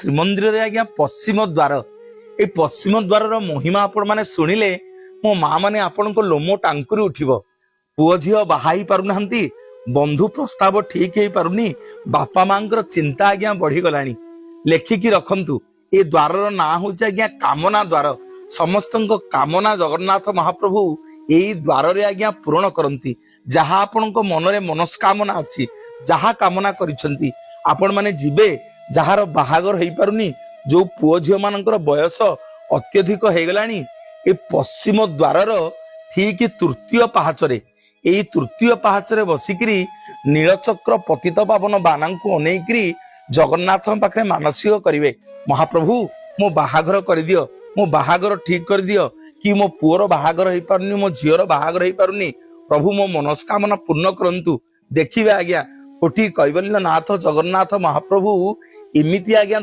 श्रीमंदिर रे आज्ञा पश्चिम द्वार ए पश्चिम द्वार महिमा आपण माने सुनिले मो माँ माने आपण को लोमो टांकुरी उठिबो। पुओ झियो बाहाई पारुनाहंती, बंधु प्रस्ताव ठीक हे पारुनी, बापा मांकर चिंता आज्ञा बढ़ी गलानी। लेखिकी रखंतु ए द्वार ना होचे आज्ञा कामना द्वार। समस्तंको कामना जगन्नाथ महाप्रभु एई द्वार रे आज्ञा पूर्ण करंती। जहा आपनको मनरे मनस्कामना अछि, जहा कामना करिसंती आपण माने जिबे। जहार बाहागर हेई पारुनी, जो पुओ झियो मानकर बयस अत्यधिक हे गलानी, ए पश्चिम द्वारर ठीक तृतीय पाहाचरे, एई तृतीय पाहाचरे बसिकरी नीलचक्र पतित पावन बानांकु अनेकरी जगन्नाथ पाखरे मानसिक करिवे, महाप्रभु मो बाहागर कर दियो, मो बाहागर ठीक कर दियो। कि मो पुओर बाहागर हेई पारुनी, मो झियोर बाहागर हेई पारुनी, प्रभु मो मनस्कामना पूर्ण करंतु। देखिबे आज्ञा कोठी कैवल्यनाथ जगन्नाथ महाप्रभु इमिति आज्ञा